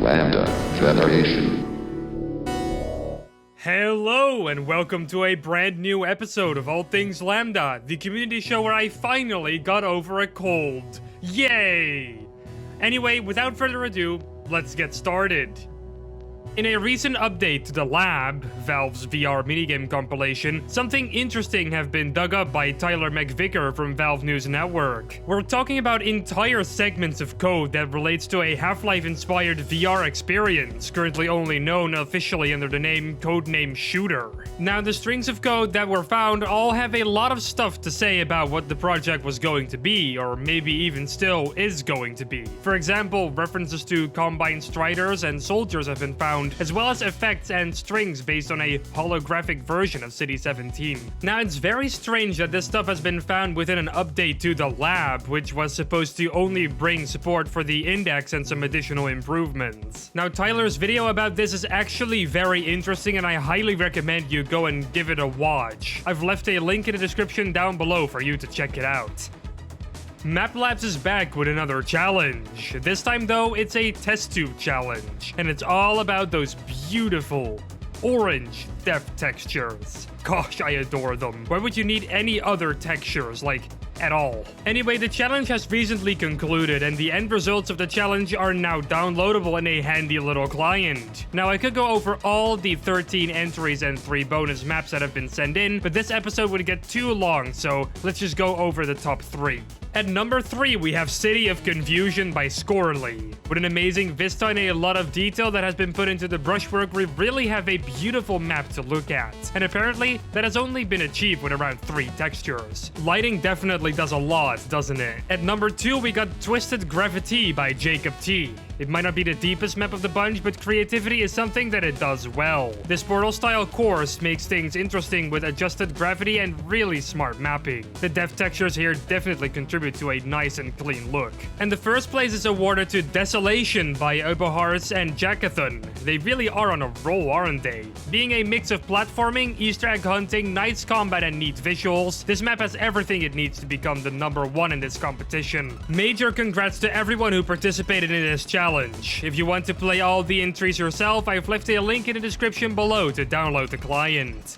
LambdaGeneration. Hello and welcome to a brand new episode of All Things Lambda, the community show where I finally got over a cold. Yay! Anyway, without further ado, let's get started. In a recent update to the lab, Valve's VR minigame compilation, something interesting have been dug up by Tyler McVicker from Valve News Network. We're talking about entire segments of code that relates to a Half-Life inspired VR experience, currently only known officially under the codename Shooter. Now, the strings of code that were found all have a lot of stuff to say about what the project was going to be, or maybe even still is going to be. For example, references to Combine Striders and Soldiers have been found, as well as effects and strings based on a holographic version of City 17. Now, it's very strange that this stuff has been found within an update to the lab, which was supposed to only bring support for the index and some additional improvements. Now, Tyler's video about this is actually very interesting, and I highly recommend you go and give it a watch. I've left a link in the description down below for you to check it out. MapLabs is back with another challenge. This time though, it's a test tube challenge, and it's all about those beautiful orange depth textures. Gosh, I adore them. Why would you need any other textures, like, at all? Anyway, the challenge has recently concluded, and the end results of the challenge are now downloadable in a handy little client. Now, I could go over all the 13 entries and 3 bonus maps that have been sent in, but this episode would get too long, so let's just go over the top 3. At number 3, we have City of Confusion by Scorley. With an amazing vista and a lot of detail that has been put into the brushwork, we really have a beautiful map to look at. And apparently, that has only been achieved with around 3 textures. Lighting definitely does a lot, doesn't it? At number 2, we got Twisted Gravity by Jacob T. It might not be the deepest map of the bunch, but creativity is something that it does well. This portal-style course makes things interesting with adjusted gravity and really smart mapping. The depth textures here definitely contribute to a nice and clean look. And the first place is awarded to Desolation by Obohars and Jackathon. They really are on a roll, aren't they? Being a mix of platforming, Easter egg hunting, nice combat, and neat visuals, this map has everything it needs to become the number 1 in this competition. Major congrats to everyone who participated in this challenge. If you want to play all the entries yourself, I've left a link in the description below to download the client.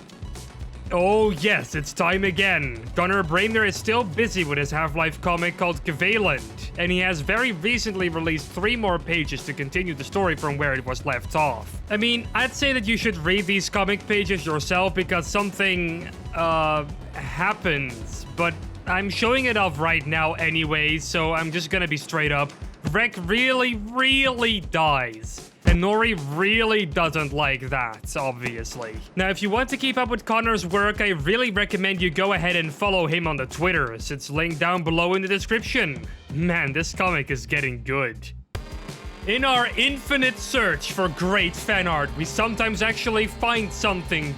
Oh yes, it's time again. Gunnar Braemner is still busy with his Half-Life comic called Covalent, and he has very recently released 3 more pages to continue the story from where it was left off. I mean, I'd say that you should read these comic pages yourself because something, happens, but I'm showing it off right now anyway, so I'm just gonna be straight up. Rek really dies. And Nori really doesn't like that, obviously. Now, if you want to keep up with Connor's work, I really recommend you go ahead and follow him on the Twitters. It's linked down below in the description. Man, this comic is getting good. In our infinite search for great fan art, we sometimes actually find something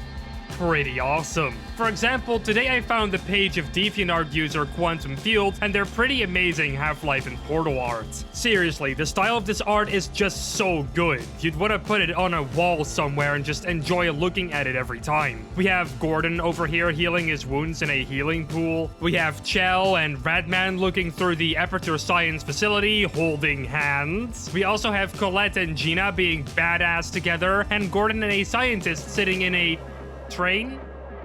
pretty awesome. For example, today I found the page of DeviantArt user Quantum Field, and they're pretty amazing Half-Life and Portal art. Seriously, the style of this art is just so good. You'd want to put it on a wall somewhere and just enjoy looking at it every time. We have Gordon over here healing his wounds in a healing pool. We have Chell and Radman looking through the Aperture Science facility, holding hands. We also have Colette and Gina being badass together, and Gordon and a scientist sitting in a train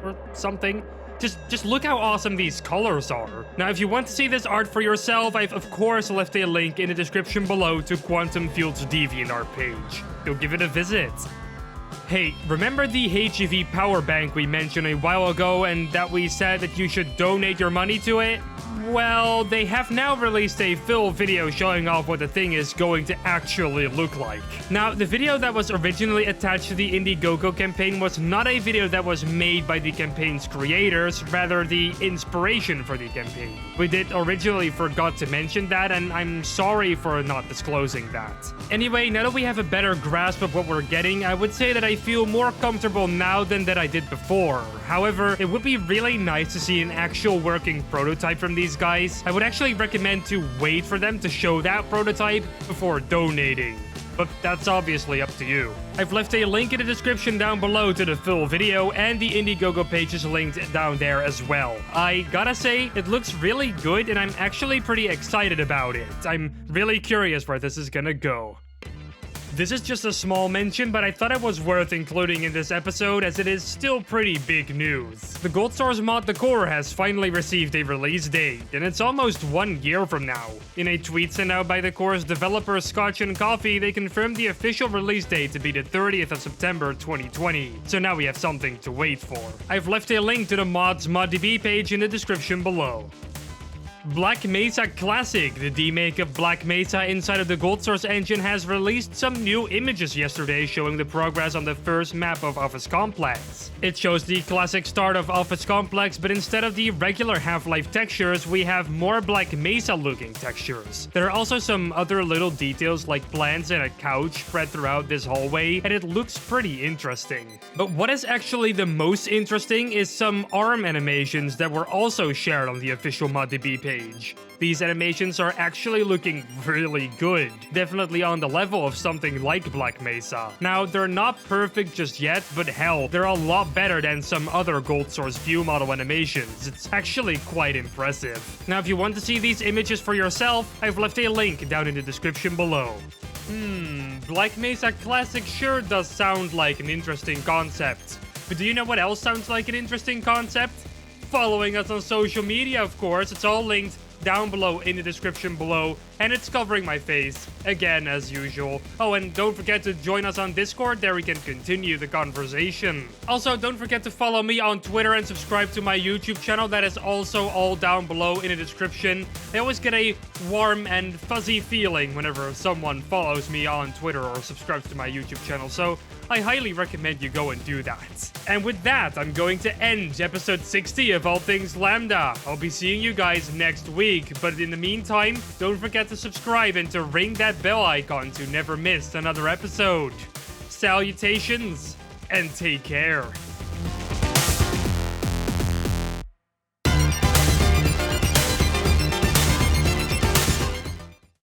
or something. Just look how awesome these colors are. Now, if you want to see this art for yourself, I've of course left a link in the description below to Quantum Field's DeviantArt page. Go give it a visit. Hey, remember the HEV Powerbank we mentioned a while ago and that we said that you should donate your money to it? Well, they have now released a full video showing off what the thing is going to actually look like. Now, the video that was originally attached to the Indiegogo campaign was not a video that was made by the campaign's creators, rather the inspiration for the campaign. We did originally forgot to mention that, and I'm sorry for not disclosing that. Anyway, now that we have a better grasp of what we're getting, I would say that I feel more comfortable now than that I did before. However, it would be really nice to see an actual working prototype from these guys. I would actually recommend to wait for them to show that prototype before donating. But that's obviously up to you. I've left a link in the description down below to the full video, and the Indiegogo page is linked down there as well. I gotta say, it looks really good, and I'm actually pretty excited about it. I'm really curious where this is gonna go. This is just a small mention, but I thought it was worth including in this episode as it is still pretty big news. The Gold Stars mod The Core has finally received a release date, and it's almost 1 year from now. In a tweet sent out by The Core's developer Scotch and Coffee, they confirmed the official release date to be the 30th of September 2020, so now we have something to wait for. I've left a link to the mod's ModDB page in the description below. Black Mesa Classic, the demake of Black Mesa inside of the Gold Source engine, has released some new images yesterday showing the progress on the first map of Office Complex. It shows the classic start of Office Complex, but instead of the regular Half-Life textures, we have more Black Mesa looking textures. There are also some other little details like plants and a couch spread throughout this hallway, and it looks pretty interesting. But what is actually the most interesting is some arm animations that were also shared on the official ModDB page. These animations are actually looking really good, definitely on the level of something like Black Mesa. Now, they're not perfect just yet, but hell, they're a lot better than some other Gold Source view model animations. It's actually quite impressive. Now, if you want to see these images for yourself, I've left a link down in the description below. Black Mesa Classic sure does sound like an interesting concept. But do you know what else sounds like an interesting concept? Following us on social media, of course. It's all linked down below in the description below, and it's covering my face, again as usual. Oh, and don't forget to join us on Discord, there we can continue the conversation. Also, don't forget to follow me on Twitter and subscribe to my YouTube channel, that is also all down below in the description. I always get a warm and fuzzy feeling whenever someone follows me on Twitter or subscribes to my YouTube channel, so I highly recommend you go and do that. And with that, I'm going to end episode 60 of All Things Lambda. I'll be seeing you guys next week, but in the meantime, don't forget to subscribe and to ring that bell icon to never miss another episode. Salutations, and take care.